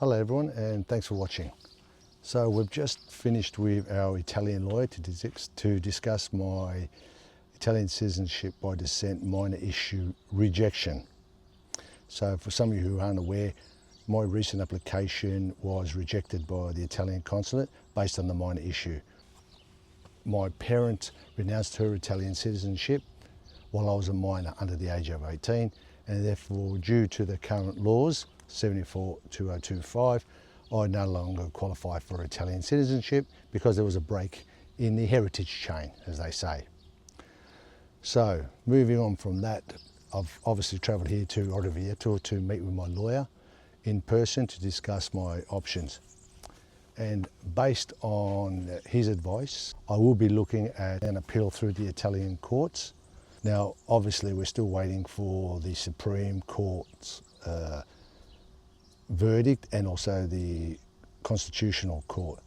Hello everyone, and thanks for watching. So we've just finished with our Italian lawyer to discuss my Italian citizenship by descent minor issue rejection. So for some of you who aren't aware, my recent application was rejected by the Italian consulate based on the minor issue. My parent renounced her Italian citizenship while I was a minor under the age of 18, and therefore due to the current laws 74-2025, I no longer qualify for Italian citizenship because there was a break in the heritage chain, as they say. So moving on from that, I've obviously travelled here to Orvieto to meet with my lawyer in person to discuss my options. And based on his advice, I will be looking at an appeal through the Italian courts. Now, obviously, we're still waiting for the Supreme Court's verdict and also the Constitutional Court.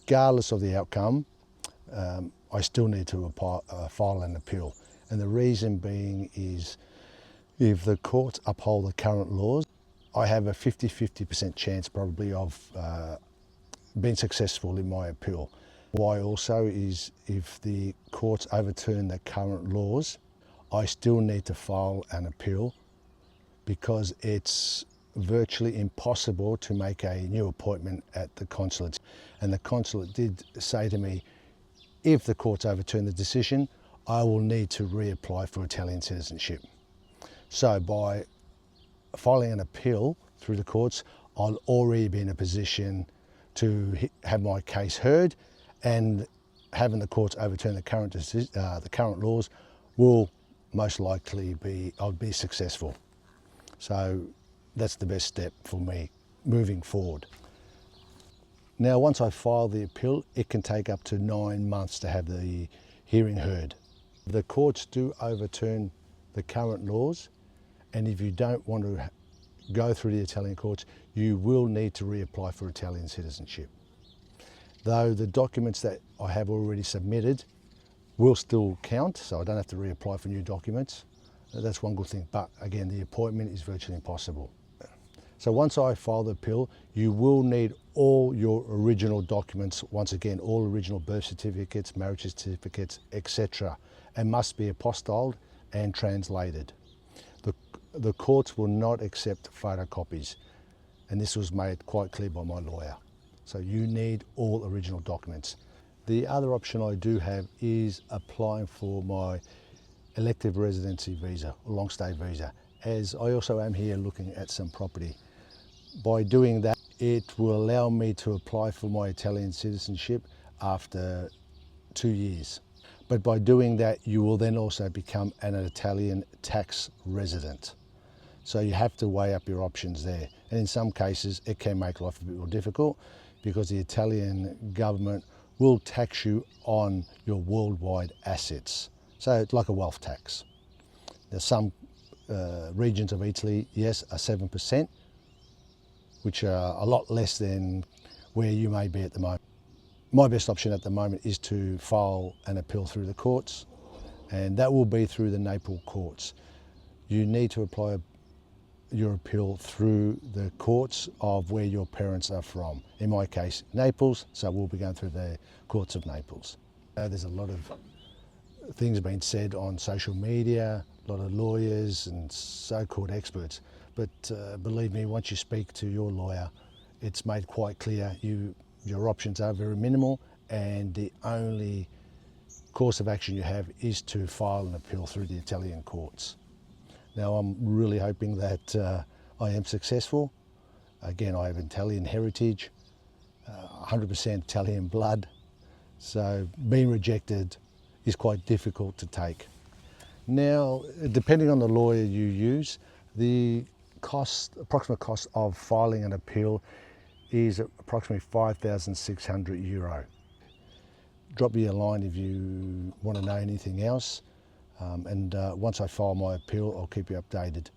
Regardless of the outcome, I still need to file an appeal. And the reason being is if the courts uphold the current laws, I have a 50-50% chance probably of being successful in my appeal. Why also is if the courts overturn the current laws, I still need to file an appeal because it's virtually impossible to make a new appointment at the consulate. And the consulate did say to me, if the courts overturn the decision, I will need to reapply for Italian citizenship. So by filing an appeal through the courts, I'll already be in a position to have my case heard, and having the courts overturn the current laws will most likely I'll be successful. So that's the best step for me moving forward. Now, once I file the appeal, it can take up to 9 months to have the hearing heard. The courts do overturn the current laws, and if you don't want to go through the Italian courts, you will need to reapply for Italian citizenship. Though the documents that I have already submitted will still count, so I don't have to reapply for new documents. That's one good thing, but again, the appointment is virtually impossible. So once I file the appeal, you will need all your original documents, once again, all original birth certificates, marriage certificates, etc., and must be apostilled and translated. The courts will not accept photocopies, and this was made quite clear by my lawyer. So you need all original documents. The other option I do have is applying for my elective residency visa, or long stay visa, as I also am here looking at some property. By doing that, it will allow me to apply for my Italian citizenship after 2 years. But by doing that, you will then also become an Italian tax resident. So you have to weigh up your options there. And in some cases, it can make life a bit more difficult because the Italian government will tax you on your worldwide assets. So it's like a wealth tax. There's some regions of Italy, yes, are 7%, which are a lot less than where you may be at the moment. My best option at the moment is to file an appeal through the courts, and that will be through the Naples courts. You need to apply your appeal through the courts of where your parents are from. In my case, Naples, so we'll be going through the courts of Naples. There's a lot of things being said on social media, a lot of lawyers and so-called experts, but believe me, once you speak to your lawyer, it's made quite clear your options are very minimal, and the only course of action you have is to file an appeal through the Italian courts. Now, I'm really hoping that I am successful. Again, I have Italian heritage, 100% Italian blood, so being rejected is quite difficult to take. Now, depending on the lawyer you use, the approximate cost of filing an appeal is approximately €5,600. Drop me a line if you want to know anything else, and once I file my appeal, I'll keep you updated.